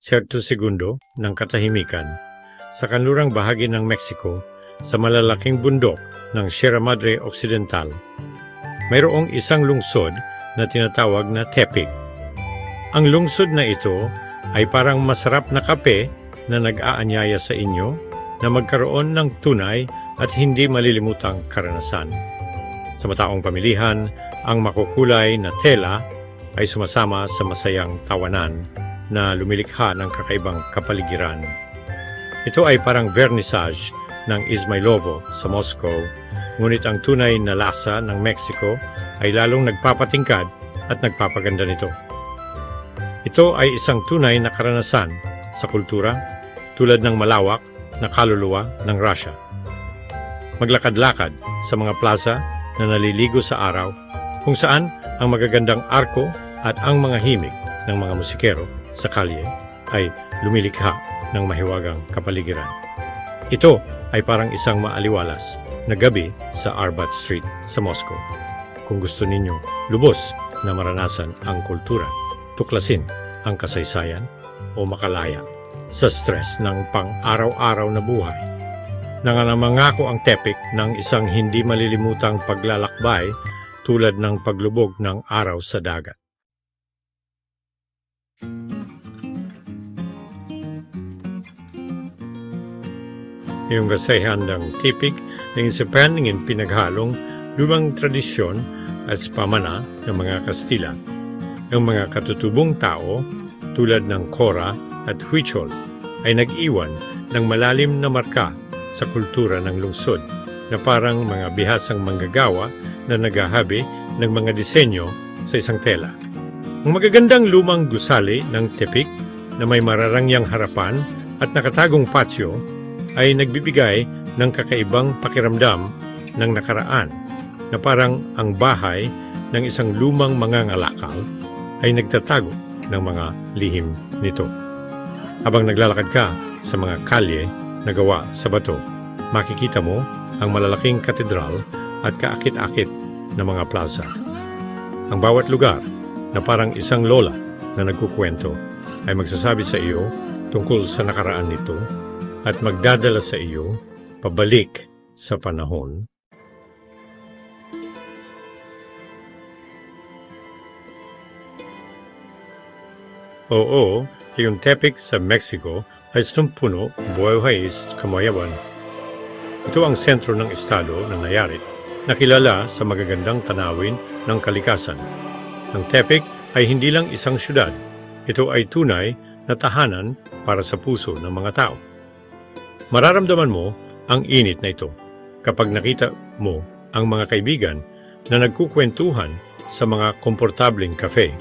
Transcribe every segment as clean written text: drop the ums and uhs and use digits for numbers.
siyerto segundo ng katahimikan sa kanlurang bahagi ng Mexico sa malalaking bundok ng Sierra Madre Occidental. Mayroong isang lungsod na tinatawag na Tepic. Ang lungsod na ito ay parang masarap na kape na nag-aanyaya sa inyo na magkaroon ng tunay at hindi malilimutang karanasan. Sa mataong pamilihan, ang makukulay na tela ay sumasama sa masayang tawanan na lumilikha ng kakaibang kapaligiran. Ito ay parang vernissage ng Izmailovo sa Moscow, ngunit ang tunay na lasa ng Mexico ay lalong nagpapatingkad at nagpapaganda nito. Ito ay isang tunay na karanasan sa kultura tulad ng malawak na kaluluwa ng Russia. Maglakad-lakad sa mga plaza na naliligo sa araw kung saan ang magagandang arko at ang mga himig ng mga musikero sa kalye ay lumilikha ng mahiwagang kapaligiran. Ito ay parang isang maaliwalas na gabi sa Arbat Street sa Moscow. Kung gusto ninyo lubos na maranasan ang kultura, tuklasin ang kasaysayan o makalaya sa stress ng pang-araw-araw na buhay. Nanganamangako ang Tepic ng isang hindi malilimutang paglalakbay tulad ng paglubog ng araw sa dagat. Yung kasayahan ng Tepic ng Japan ng pinaghalong lumang tradisyon at pamana ng mga Kastila. Ang mga katutubong tao tulad ng Cora at Huichol ay nag-iwan ng malalim na marka sa kultura ng lungsod na parang mga bihasang manggagawa na naghahabi ng mga disenyo sa isang tela. Ang magagandang lumang gusali ng Tepic na may mararangyang harapan at nakatagong patio ay nagbibigay ng kakaibang pakiramdam ng nakaraan na parang ang bahay ng isang lumang mangangalakal ay nagtatago ng mga lihim nito. Habang naglalakad ka sa mga kalye na gawa sa bato, makikita mo ang malalaking katedral at kaakit-akit na mga plaza. Ang bawat lugar na parang isang lola na nagkukwento ay magsasabi sa iyo tungkol sa nakaraan nito at magdadala sa iyo pabalik sa panahon. Oo, yung Tepic sa Mexico ay sumpuno buhay kamayawan. Ito ang sentro ng estado ng Nayarit na kilala sa magagandang tanawin ng kalikasan. Ang Tepic ay hindi lang isang syudad. Ito ay tunay na tahanan para sa puso ng mga tao. Mararamdaman mo ang init na ito kapag nakita mo ang mga kaibigan na nagkukwentuhan sa mga komportableng kafe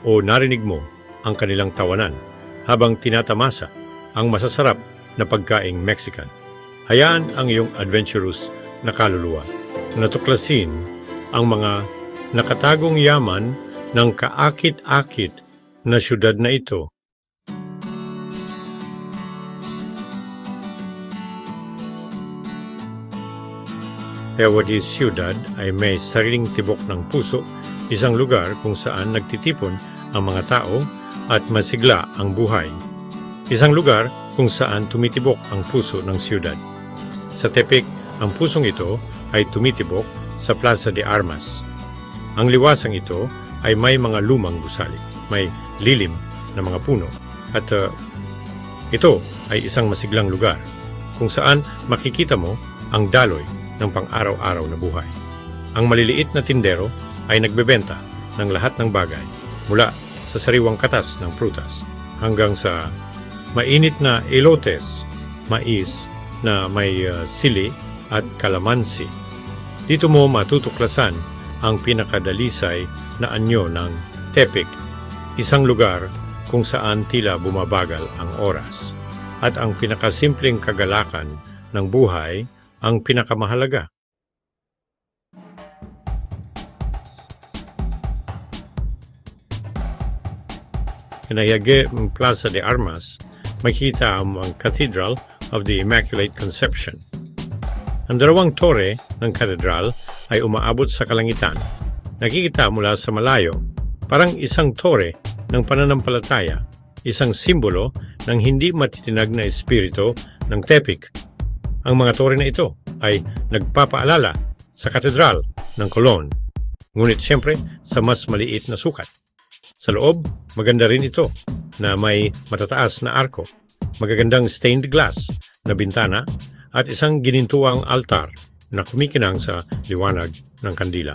o narinig mo ang kanilang tawanan habang tinatamasa ang masasarap na pagkaing Mexican. Hayaan ang iyong adventurous na kaluluwa na tuklasin ang mga nakatagong yaman ng kaakit-akit na syudad na ito. Bawat siyudad ay may sariling tibok ng puso, isang lugar kung saan nagtitipon ang mga tao at masigla ang buhay. Isang lugar kung saan tumitibok ang puso ng siyudad. Sa Tepic, ang pusong ito ay tumitibok sa Plaza de Armas. Ang liwasang ito ay may mga lumang gusali, may lilim na mga puno, at ito ay isang masiglang lugar kung saan makikita mo ang daloy ng pang-araw-araw na buhay. Ang maliliit na tindero ay nagbebenta ng lahat ng bagay mula sa sariwang katas ng prutas hanggang sa mainit na elotes, mais na may sili at kalamansi. Dito mo matutuklasan ang pinakadalisay na anyo ng Tepic, isang lugar kung saan tila bumabagal ang oras at ang pinakasimpleng kagalakan ng buhay ang pinakamahalaga. Inayage ang Plaza de Armas, makita ang Cathedral of the Immaculate Conception. Ang dalawang tore ng katedral ay umaabot sa kalangitan. Nakikita mula sa malayo, parang isang tore ng pananampalataya, isang simbolo ng hindi matitinag na espiritu ng Tepic. Ang mga tore na ito ay nagpapaalala sa katedral ng Colon, ngunit siyempre sa mas maliit na sukat. Sa loob, maganda rin ito na may matataas na arko, magagandang stained glass na bintana at isang ginintuang altar na kumikinang sa liwanag ng kandila.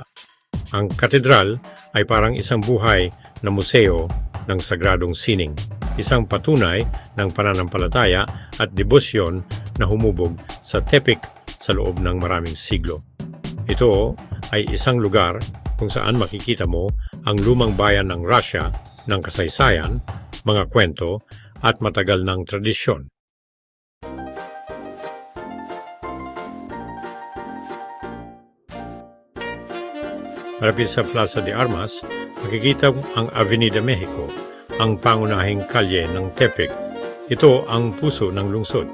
Ang katedral ay parang isang buhay na museo ng sagradong sining, isang patunay ng pananampalataya at debosyon na humubog sa Tepic sa loob ng maraming siglo. Ito ay isang lugar kung saan makikita mo ang lumang bayan ng Russia ng kasaysayan, mga kwento at matagal ng tradisyon. Malapit sa Plaza de Armas, makikita ang Avenida Mexico, ang pangunahing kalye ng Tepic. Ito ang puso ng lungsod.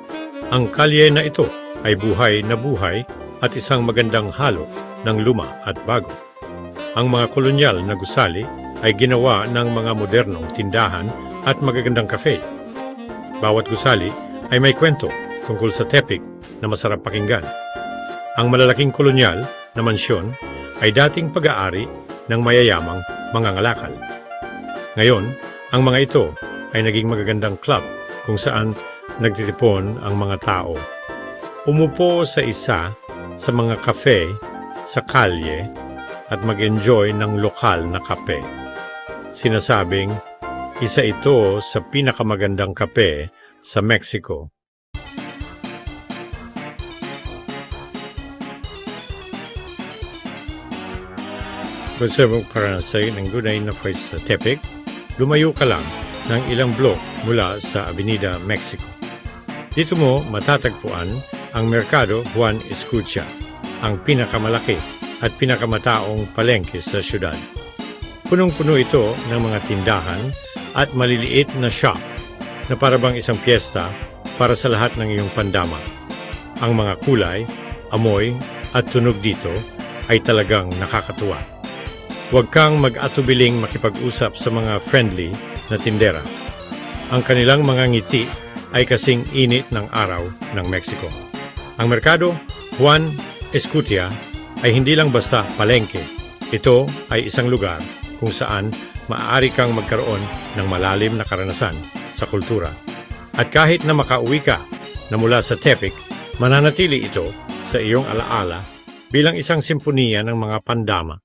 Ang kalye na ito ay buhay na buhay at isang magandang halo ng luma at bago. Ang mga kolonyal na gusali ay ginawa ng mga modernong tindahan at magagandang kafe. Bawat gusali ay may kwento tungkol sa Tepic na masarap pakinggan. Ang malalaking kolonyal na mansyon ay dating pag-aari ng mayayamang mga ngalakal. Ngayon, ang mga ito ay naging magagandang club kung saan nagtitipon ang mga tao. Umupo sa isa sa mga kafe sa kalye at mag-enjoy ng lokal na kape. Sinasabing, isa ito sa pinakamagandang kape sa Mexico. Gusto mong paranasay ng gunay na pwes sa Tepic, lumayo ka lang ng ilang blok mula sa Avenida Mexico. Dito mo matatagpuan ang Mercado Juan Escutia, ang pinakamalaki at pinakamataong palengke sa syudad. Punong-puno ito ng mga tindahan at maliliit na shop na parabang isang piyesta para sa lahat ng iyong pandama. Ang mga kulay, amoy at tunog dito ay talagang nakakatuwa. Huwag kang mag-atubiling makipag-usap sa mga friendly na tindera. Ang kanilang mga ngiti ay kasing init ng araw ng Mexico. Ang Mercado Juan Escutia ay hindi lang basta palengke. Ito ay isang lugar kung saan maaari kang magkaroon ng malalim na karanasan sa kultura. At kahit na makauwi ka na mula sa Tepic, mananatili ito sa iyong alaala bilang isang simponiya ng mga pandama.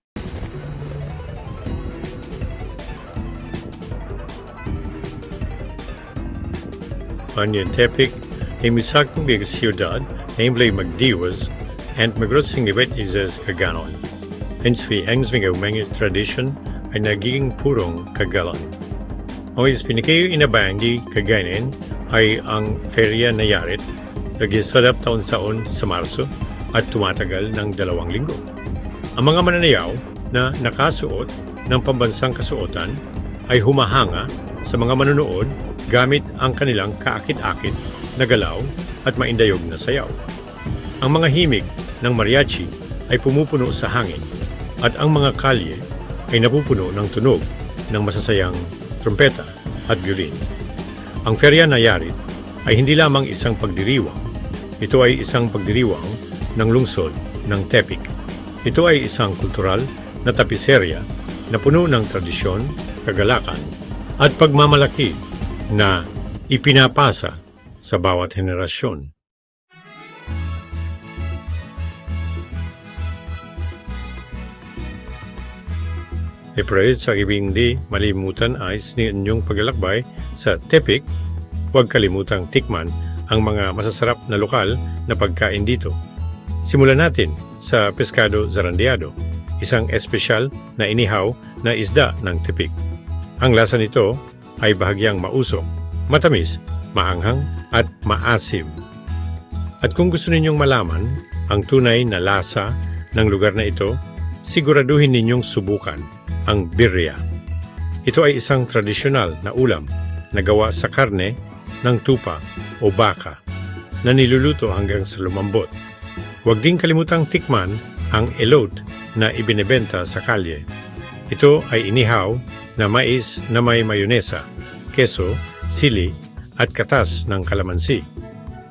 Ang Tepic ay misakong bilang siyudad na imblay magdiwas and magrosing ibet isas kaganon. Hence, ang mga tradisyon ay nagiging purong kagalan. Ang pinakayo inabangi kaganin ay ang Feria Nayarit, nag-isadap taon-taon sa Marso at tumatagal ng 2 linggo. Ang mga mananayaw na nakasuot ng pambansang kasuotan ay humahanga sa mga manonood gamit ang kanilang kaakit-akit na galaw at maindayog na sayaw. Ang mga himig ng mariachi ay pumupuno sa hangin at ang mga kalye ay napupuno ng tunog ng masasayang trumpeta at violin. Ang Feria Nayarit ay hindi lamang isang pagdiriwang. Ito ay isang pagdiriwang ng lungsod ng Tepic. Ito ay isang kultural na tapiserya na puno ng tradisyon, kagalakan at pagmamalaki na ipinapasa sa bawat henerasyon. Ipre sa ibing di malimutan ay ni inyong paglalakbay sa Tepic. Huwag kalimutang tikman ang mga masasarap na lokal na pagkain dito. Simulan natin sa Pescado Zarandeado, isang espesyal na inihaw na isda ng Tepic. Ang lasa nito ay bahagyang mausok, matamis, maanghang at maasim. At kung gusto ninyong malaman ang tunay na lasa ng lugar na ito, siguraduhin ninyong subukan ang birria. Ito ay isang tradisyonal na ulam na gawa sa karne ng tupa o baka na niluluto hanggang sa lumambot. Huwag din kalimutang tikman ang elote na ibinebenta sa kalye. Ito ay inihaw na mais na may mayonesa, keso, sili at katas ng kalamansi.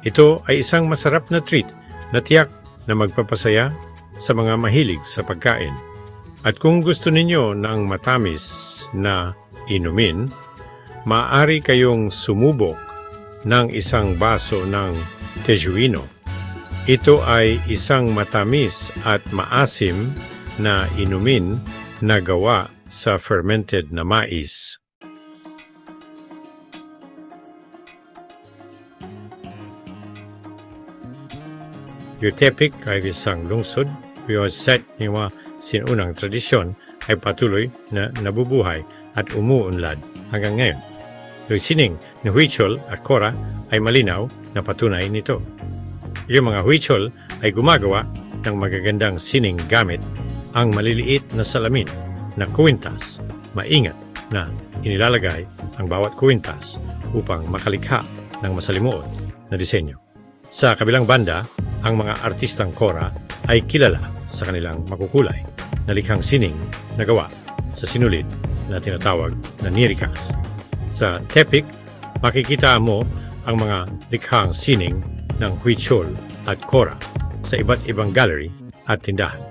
Ito ay isang masarap na treat na tiyak na magpapasaya sa mga mahilig sa pagkain. At kung gusto ninyo ng matamis na inumin, maaari kayong sumubok ng isang baso ng tejuino. Ito ay isang matamis at maasim na inumin na gawa sa fermented na mais. Yung tepik ay isang lungsod, yung set ng mga sinunang tradisyon ay patuloy na nabubuhay at umuunlad hanggang ngayon. Yung sining ni Huichol at Cora ay malinaw na patunay nito. Yung mga Huichol ay gumagawa ng magagandang sining gamit ang maliliit na salamin na kwintas, maingat na inilalagay ang bawat kwintas upang makalikha ng masalimuot na disenyo. Sa kabilang banda, ang mga artistang Cora ay kilala sa kanilang makukulay na likhang sining na gawa sa sinulid na tinatawag na nirikas. Sa tepik, makikita mo ang mga likhang sining ng Huichol at Cora sa iba't ibang gallery at tindahan.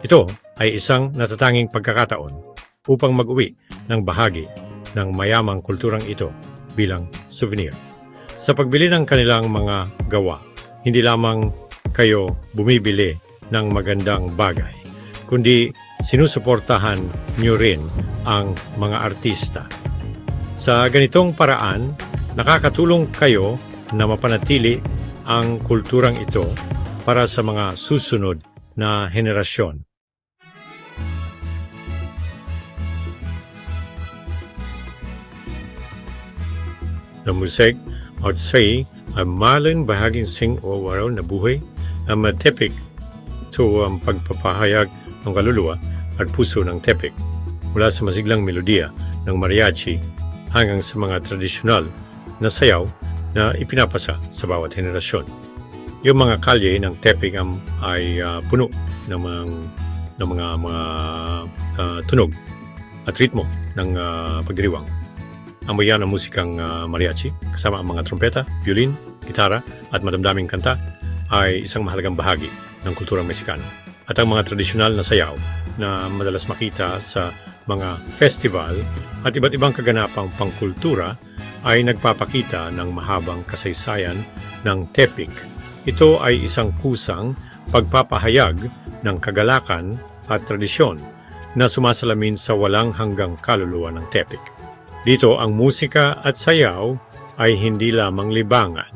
Ito ay isang natatanging pagkakataon upang mag-uwi ng bahagi ng mayamang kulturang ito bilang souvenir. Sa pagbili ng kanilang mga gawa, hindi lamang kayo bumibili ng magandang bagay, kundi sinusuportahan nyo rin ang mga artista. Sa ganitong paraan, nakakatulong kayo na mapanatili ang kulturang ito para sa mga susunod na henerasyon. Namuseg at say ang malang bahaging sing o waraw na buhay ang matepik ito ang pagpapahayag ng kaluluwa at puso ng tepik mula sa masiglang melodiya ng mariachi hanggang sa mga tradisyonal na sayaw na ipinapasa sa bawat henerasyon. Yung mga kalye ng tepik ay puno ng mga tunog at ritmo ng pagdiriwang. Amoyan ang musikang mariachi kasama ang mga trompeta, violin, gitara at madamdaming kanta ay isang mahalagang bahagi ng kulturang Meksikano. At ang mga tradisyonal na sayaw na madalas makita sa mga festival at iba't ibang kaganapang pangkultura ay nagpapakita ng mahabang kasaysayan ng tepik. Ito ay isang kusang pagpapahayag ng kagalakan at tradisyon na sumasalamin sa walang hanggang kaluluwa ng tepik. Dito ang musika at sayaw ay hindi lamang libangan,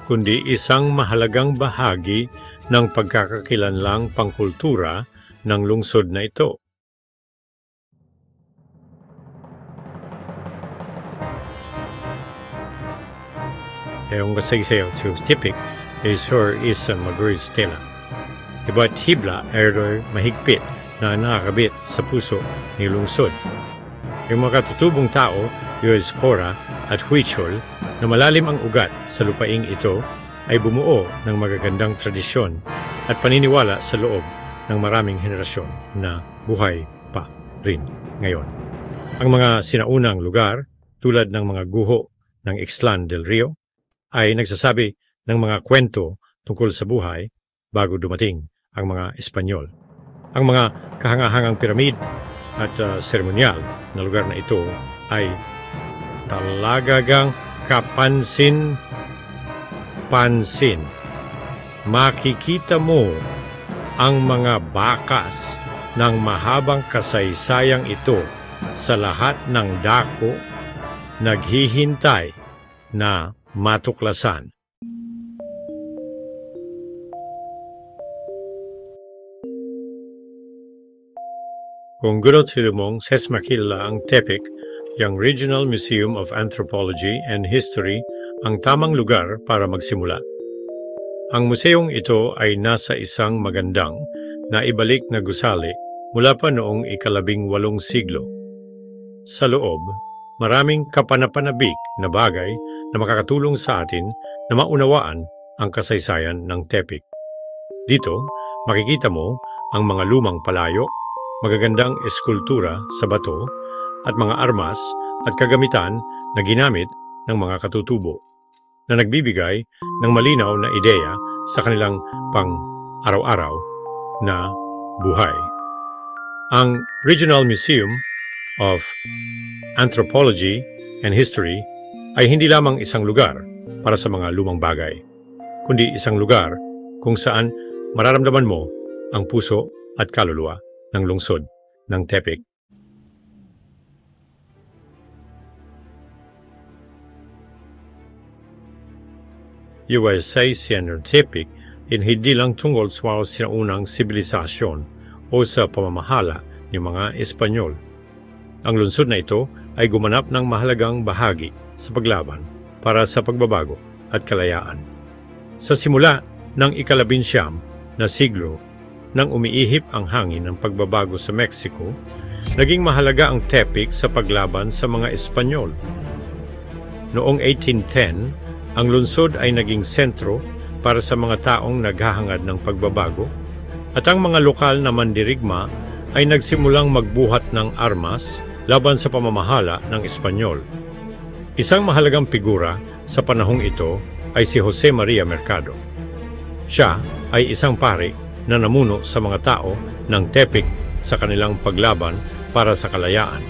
kundi isang mahalagang bahagi ng pagkakakilanlang pangkultura ng lungsod na ito. Yung kasaysayaw sa tipik ay isa mag-ris tela. Iba't hibla ay mahigpit na nakakabit sa puso ni lungsod. Yung mga katutubong tao, yung Cora at Huichol, na malalim ang ugat sa lupaing ito, ay bumuo ng magagandang tradisyon at paniniwala sa loob ng maraming henerasyon na buhay pa rin ngayon. Ang mga sinaunang lugar, tulad ng mga guho ng Ixtlan del Rio, ay nagsasabi ng mga kwento tungkol sa buhay bago dumating ang mga Espanyol. Ang mga kahangahangang piramid at seremonyal na lugar na ito ay talagang kapansin-pansin. Makikita mo ang mga bakas ng mahabang kasaysayang ito sa lahat ng dako, naghihintay na matuklasan. Kung gusto mong sesmakila ang TEPIC, yung Regional Museum of Anthropology and History, ang tamang lugar para magsimula. Ang museong ito ay nasa isang magandang na ibalik na gusali mula pa noong ika-18 siglo. Sa loob, maraming kapanapanabik na bagay na makakatulong sa atin na maunawaan ang kasaysayan ng TEPIC. Dito, makikita mo ang mga lumang palayo, magagandang eskultura sa bato, at mga armas at kagamitan na ginamit ng mga katutubo na nagbibigay ng malinaw na ideya sa kanilang pang-araw-araw na buhay. Ang Regional Museum of Anthropology and History ay hindi lamang isang lugar para sa mga lumang bagay, kundi isang lugar kung saan mararamdaman mo ang puso at kaluluwa ng lungsod ng Tepic. USA ng Tepic in hindi lang tungkol sa sinaunang sibilisasyon o sa pamamahala ng mga Espanyol. Ang lungsod na ito ay gumanap ng mahalagang bahagi sa paglaban para sa pagbabago at kalayaan. Sa simula ng ika-19 na siglo, nang umiihip ang hangin ng pagbabago sa Mexico, naging mahalaga ang Tepic sa paglaban sa mga Espanyol. Noong 1810, ang lungsod ay naging sentro para sa mga taong naghahangad ng pagbabago at ang mga lokal na mandirigma ay nagsimulang magbuhat ng armas laban sa pamamahala ng Espanyol. Isang mahalagang figura sa panahong ito ay si Jose Maria Mercado. Siya ay isang pari na namuno sa mga tao ng Tepic sa kanilang paglaban para sa kalayaan.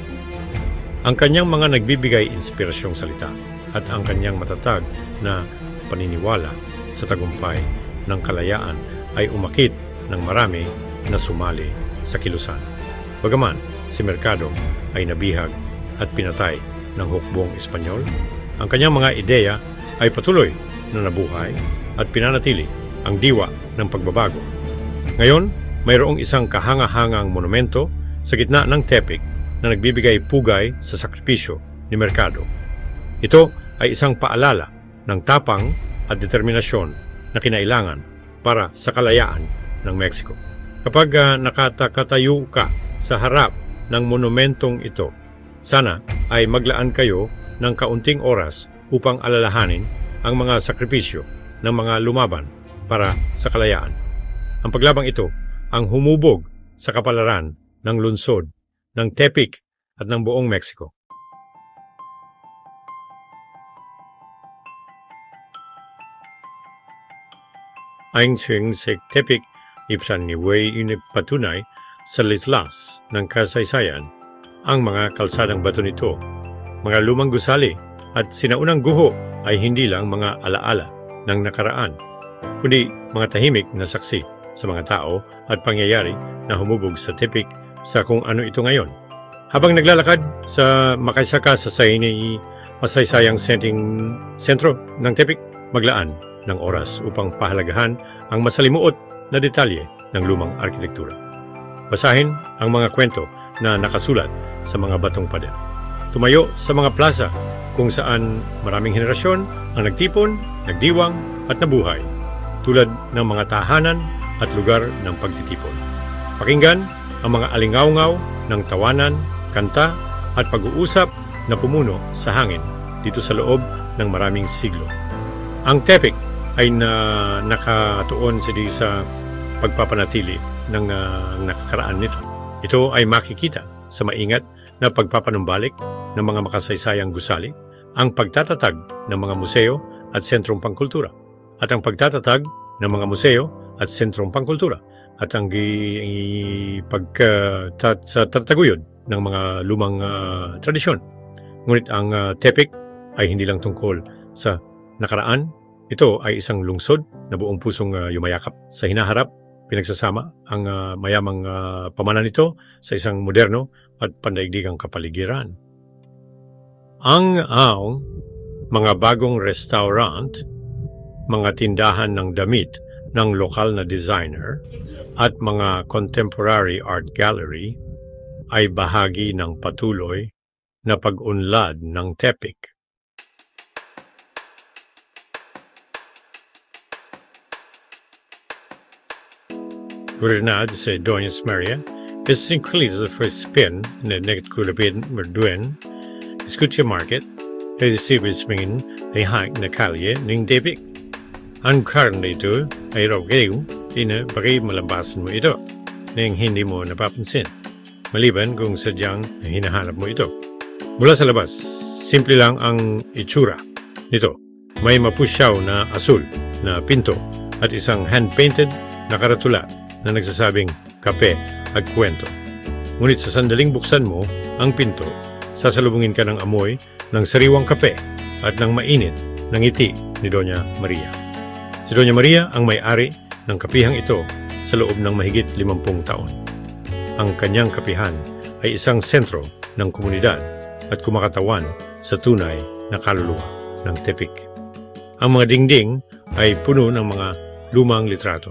Ang kanyang mga nagbibigay inspirasyong salita at ang kanyang matatag na paniniwala sa tagumpay ng kalayaan ay umakit ng marami na sumali sa kilusan. Bagaman si Mercado ay nabihag at pinatay ng hukbong Espanyol, ang kanyang mga ideya ay patuloy na nabuhay at pinanatili ang diwa ng pagbabago. Ngayon, mayroong isang kahanga-hangang monumento sa gitna ng Tepic na nagbibigay pugay sa sakripisyo ni Mercado. Ito ay isang paalala ng tapang at determinasyon na kinailangan para sa kalayaan ng Mexico. Kapag nakatayo ka sa harap ng monumentong ito, sana ay maglaan kayo ng kaunting oras upang alalahanin ang mga sakripisyo ng mga lumaban para sa kalayaan. Ang paglabang ito ang humubog sa kapalaran ng lungsod ng Tepic at ng buong Mexico. Ayon sa Tepic, ifran ni Way patunay sa lislas ng kasaysayan ang mga kalsadang bato nito. Mga lumang gusali at sinaunang guho ay hindi lang mga alaala ng nakaraan, kundi mga tahimik na saksi sa mga tao at pangyayari na humubog sa Tepic sa kung ano ito ngayon. Habang naglalakad sa makaisaka sa masaysayang sentro ng Tepic, maglaan ng oras upang pahalagahan ang masalimuot na detalye ng lumang arkitektura. Basahin ang mga kwento na nakasulat sa mga batong pader. Tumayo sa mga plaza kung saan maraming henerasyon ang nagtipon, nagdiwang at nabuhay, tulad ng mga tahanan at lugar ng pagtitipon. Pakinggan ang mga alingaw-ngaw ng tawanan, kanta at pag-uusap na pumuno sa hangin dito sa loob ng maraming siglo. Ang Tepic ay nakatuon sa pagpapanatili ng nakakaraan nito. Ito ay makikita sa maingat na pagpapanumbalik ng mga makasaysayang gusali, ang pagtatatag ng mga museo at sentrong pangkultura, at ang pagtatatag ng mga museo at sentrong pangkultura, at ang pagtataguyod ng mga lumang tradisyon. Ngunit ang Tepic ay hindi lang tungkol sa nakaraan. Ito ay isang lungsod na buong pusong yumayakap sa hinaharap. Pinagsasama ang mayamang pamanan nito sa isang moderno at pandaigdigang kapaligiran. Ang mga bagong restaurant, mga tindahan ng damit ng lokal na designer at mga contemporary art gallery ay bahagi ng patuloy na pag-unlad ng Tepic. Gobernador sa Doña Maria es incluido for spin na nagkulapin merduen Escucha Market ay sibismingin ay hang na kalye ng Tepic. Ang karne ito ay raw kayo na baka malampasan mo ito nang hindi mo napapansin, maliban kung sadyang hinahanap mo ito. Mula sa labas, simple lang ang itsura. nito. May mapusyaw na asul na pinto at isang hand-painted na karatula na nagsasabing kape at kwento. Ngunit sa sandaling buksan mo ang pinto, sasalubungin ka ng amoy ng sariwang kape at ng mainit na ngiti ni Doña Maria. Si Doña Maria ang may-ari ng kapihang ito sa loob ng mahigit 50 taon. Ang kanyang kapihan ay isang sentro ng komunidad at kumakatawan sa tunay na kaluluwa ng Tepic. Ang mga dingding ay puno ng mga lumang litrato.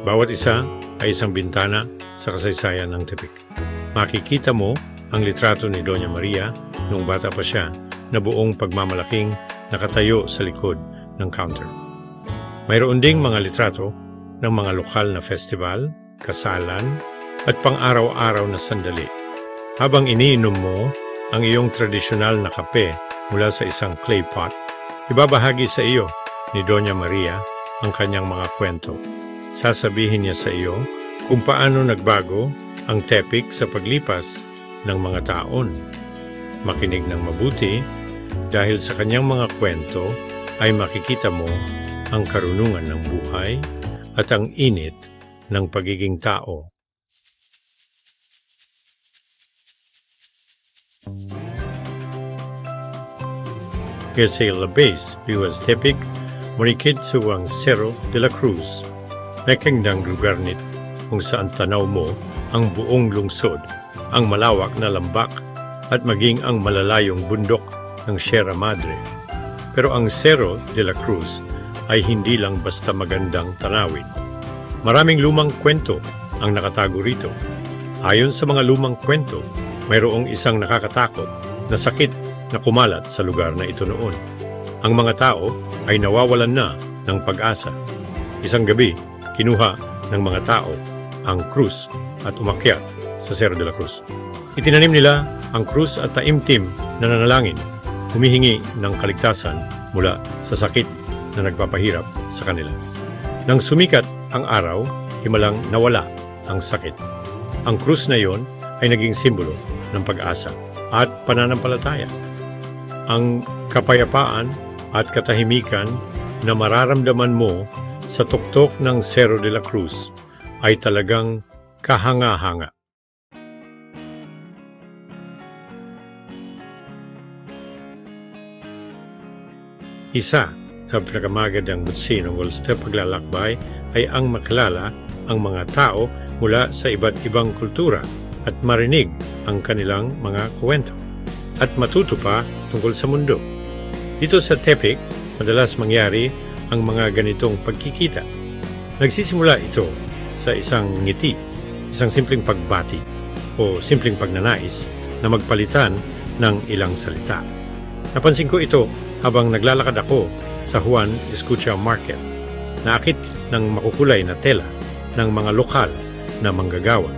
Bawat isa ay isang bintana sa kasaysayan ng Tepic. Makikita mo ang litrato ni Doña Maria nung bata pa siya na buong pagmamalaking nakatayo sa likod ng counter. Mayroon ding mga litrato ng mga lokal na festival, kasalan, at pang-araw-araw na sandali. Habang iniinom mo ang iyong tradisyonal na kape mula sa isang clay pot, ibabahagi sa iyo ni Doña Maria ang kanyang mga kwento. Sasabihin niya sa iyo kung paano nagbago ang Tepic sa paglipas ng mga taon. Makinig ng mabuti dahil sa kanyang mga kwento ay makikita mo ang karunungan ng buhay at ang init ng pagiging tao. Sa labas, biwas Tepic, marikid sa ang Cerro de la Cruz. Nakingdang lugar nito kung saan tanaw mo ang buong lungsod, ang malawak na lambak at maging ang malalayong bundok ng Sierra Madre. Pero ang Cerro de la Cruz ay hindi lang basta magandang tanawin. Maraming lumang kwento ang nakatago rito. Ayon sa mga lumang kwento, mayroong isang nakakatakot na sakit na kumalat sa lugar na ito noon. Ang mga tao ay nawawalan na ng pag-asa. Isang gabi, kinuha ng mga tao ang krus at umakyat sa Cerro de la Cruz. Itinanim nila ang krus at taimtim na nanalangin, humihingi ng kaligtasan mula sa sakit na nagpapahirap sa kanila. Nang sumikat ang araw, himalang nawala ang sakit. Ang krus na iyon ay naging simbolo ng pag-asa at pananampalataya. Ang kapayapaan at katahimikan na mararamdaman mo sa tuktok ng Cerro de la Cruz ay talagang kahanga-hanga. Isa sa pinakamagandang mutsi ng sa paglalakbay ay ang makilala ang mga tao mula sa iba't ibang kultura at marinig ang kanilang mga kwento at matuto pa tungkol sa mundo. Dito sa Tepic, madalas mangyari ang mga ganitong pagkikita. Nagsisimula ito sa isang ngiti, isang simpleng pagbati o simpleng pagnanais na magpalitan ng ilang salita. Napansin ko ito habang naglalakad ako sa Juan Escucha Market. Naakit ng makukulay na tela ng mga lokal na manggagawa.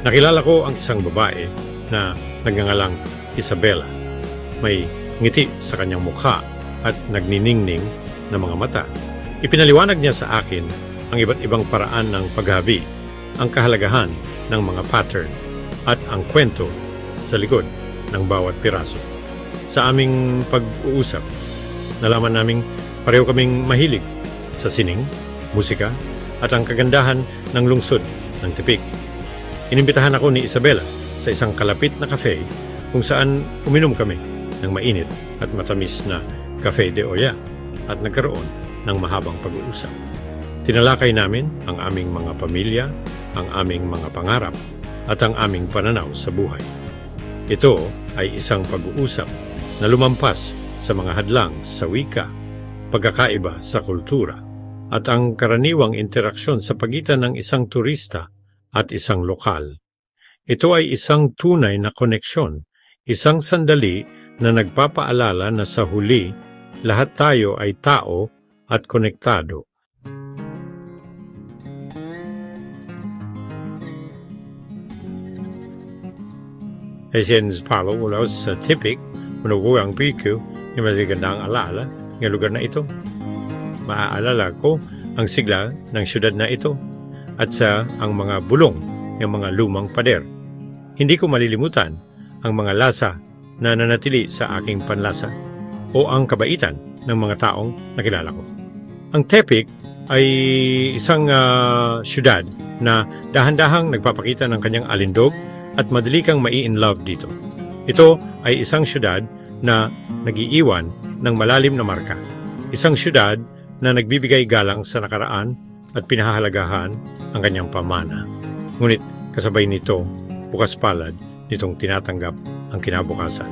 Nakilala ko ang isang babae na nagngangalang Isabela. May ngiti sa kanyang mukha at nagniningning na mga mata. Ipinaliwanag niya sa akin ang iba't ibang paraan ng paghabi, ang kahalagahan ng mga pattern at ang kwento sa likod ng bawat piraso. Sa aming pag-uusap, nalaman naming pareho kaming mahilig sa sining, musika at ang kagandahan ng lungsod ng Tepic. Inimbitahan ako ni Isabela sa isang kalapit na cafe kung saan uminom kami ng mainit at matamis na Cafe de Olla at nagkaroon ng mahabang pag-uusap. Tinalakay namin ang aming mga pamilya, ang aming mga pangarap at ang aming pananaw sa buhay. Ito ay isang pag-uusap na lumampas sa mga hadlang sa wika, pagkakaiba sa kultura, at ang karaniwang interaksyon sa pagitan ng isang turista at isang lokal. Ito ay isang tunay na koneksyon, isang sandali na nagpapaalala na sa huli, lahat tayo ay tao at konektado. Sin Paulo mula sa Tepic, manuguang piku, yung masigandang alaala ng lugar na ito. Maaalala ko ang sigla ng syudad na ito at sa ang mga bulong ng mga lumang pader. Hindi ko malilimutan ang mga lasa na nanatili sa aking panlasa o ang kabaitan ng mga taong nakilala ko. Ang Tepic ay isang syudad na dahan-dahang nagpapakita ng kanyang alindog at madali kang mai-in-love dito. Ito ay isang syudad na nag-iiwan ng malalim na marka. Isang syudad na nagbibigay galang sa nakaraan at pinahahalagahan ang kanyang pamana. Ngunit kasabay nito, bukas palad nitong tinatanggap ang kinabukasan.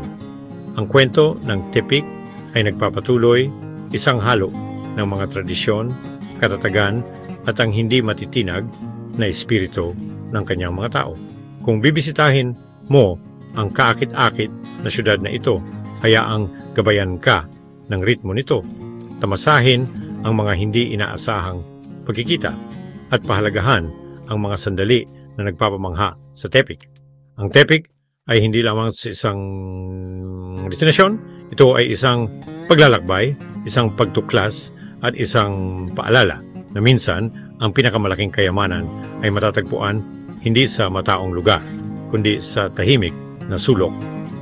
Ang kwento ng Tepic ay nagpapatuloy, isang halo ng mga tradisyon, katatagan at ang hindi matitinag na espiritu ng kanyang mga tao. Kung bibisitahin mo ang kaakit-akit na syudad na ito, hayaang gabayan ka ng ritmo nito. Tamasahin ang mga hindi inaasahang pagkikita at pahalagahan ang mga sandali na nagpapamangha sa Tepic. Ang Tepic ay hindi lamang sa isang destinasyon, ito ay isang paglalakbay, isang pagtuklas at isang paalala na minsan ang pinakamalaking kayamanan ay matatagpuan hindi sa mataong lugar, kundi sa tahimik na sulok.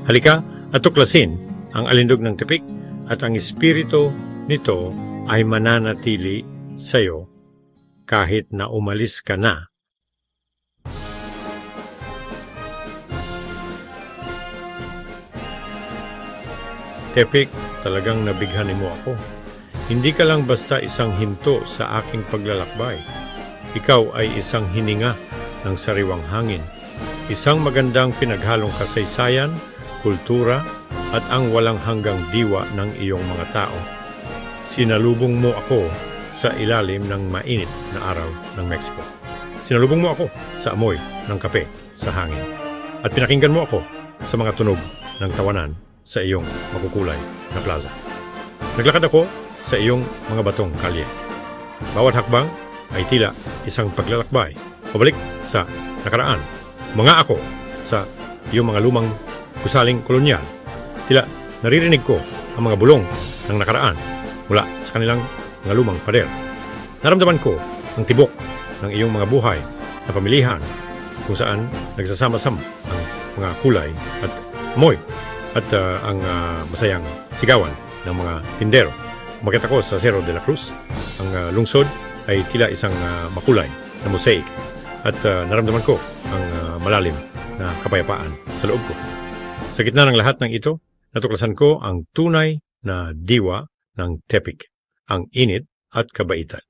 Halika at tuklasin ang alindog ng Tepic at ang espiritu nito ay mananatili sa iyo kahit na umalis ka na. Tepic, talagang nabighanin mo ako. Hindi ka lang basta isang hinto sa aking paglalakbay. Ikaw ay isang hininga ng sariwang hangin. Isang magandang pinaghalong kasaysayan, kultura, at ang walang hanggang diwa ng iyong mga tao. Sinalubong mo ako sa ilalim ng mainit na araw ng Mexico. Sinalubong mo ako sa amoy ng kape sa hangin. At pinakinggan mo ako sa mga tunog ng tawanan sa iyong makukulay na plaza. Naglakad ako sa iyong mga batong kalye. Bawat hakbang ay tila isang paglalakbay, pabalik sa nakaraan. Mga ako sa iyong mga lumang gusaling kolonyal. Tila naririnig ko ang mga bulong ng nakaraan mula sa kanilang mga lumang pader. Naramdaman ko ang tibok ng iyong mga buhay na pamilihan kung saan nagsasama-sama ang mga kulay at amoy at ang masayang sigawan ng mga tindero. Umakyat ako sa Cerro de la Cruz. Ang lungsod ay tila isang makulay na mosaic at naramdaman ko ang malalim na kapayapaan sa loob ko. Sa gitna ng lahat ng ito, natuklasan ko ang tunay na diwa ng Tepic, ang init at kabaitan,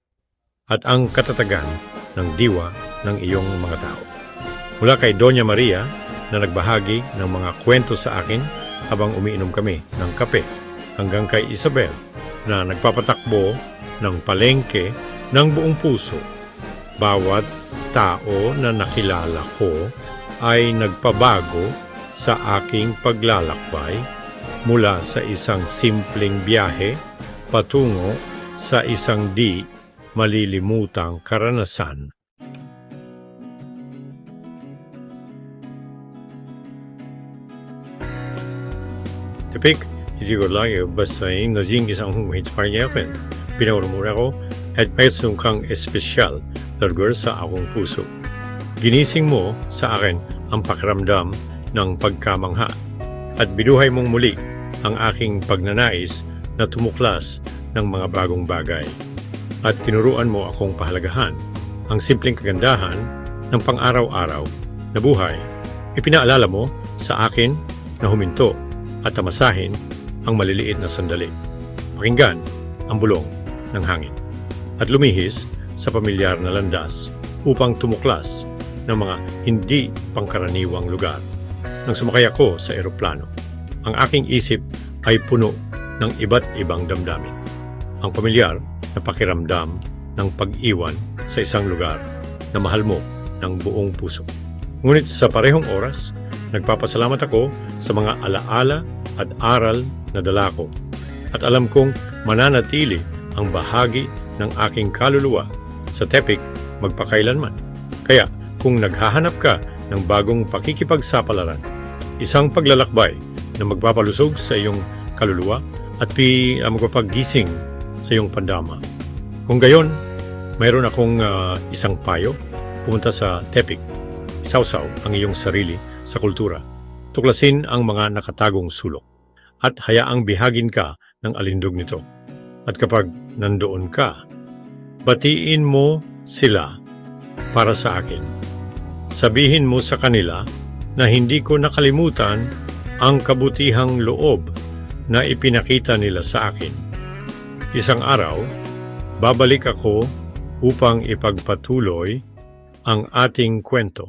at ang katatagan ng diwa ng iyong mga tao. Mula kay Doña Maria na nagbahagi ng mga kwento sa akin habang umiinom kami ng kape, hanggang kay Isabel na nagpapatakbo ng palengke ng buong puso. Bawat tao na nakilala ko ay nagpabago sa aking paglalakbay mula sa isang simpleng biyahe patungo sa isang di malilimutang karanasan. Tepic, hindi ko lang basta nazing isang humahit pa niya akin. Pinaurumura ko at may sungkang espesyal lugar sa akong puso. Ginising mo sa akin ang pakiramdam ng pagkamangha at binuhay mong muli ang aking pagnanais na tumuklas ng mga bagong bagay. At tinuruan mo akong pahalagahan ang simpleng kagandahan ng pang-araw-araw na buhay. Ipinaalala mo sa akin na huminto at tamasahin ang maliliit na sandali. Pakinggan ang bulong ng hangin at lumihis sa pamilyar na landas upang tumuklas ng mga hindi pangkaraniwang lugar. Nang sumakay ako sa eroplano, ang aking isip ay puno ng iba't ibang damdamin. Ang pamilyar na pakiramdam ng pag-iwan sa isang lugar na mahal mo ng buong puso. Ngunit sa parehong oras, nagpapasalamat ako sa mga alaala at aral na dala ko. At alam kong mananatili ang bahagi ng aking kaluluwa sa Tepic magpakailanman. Kaya kung naghahanap ka ng bagong pakikipagsapalaran, isang paglalakbay na magpapalusog sa iyong kaluluwa at magpapagising sa iyong pandama. Kung gayon, mayroon akong isang payo, pumunta sa Tepic. Isawsaw ang iyong sarili sa kultura. Tuklasin ang mga nakatagong sulok at hayaang bihagin ka ng alindog nito. At kapag nandoon ka, batiin mo sila para sa akin. Sabihin mo sa kanila na hindi ko nakalimutan ang kabutihang loob na ipinakita nila sa akin. Isang araw, babalik ako upang ipagpatuloy ang ating kwento.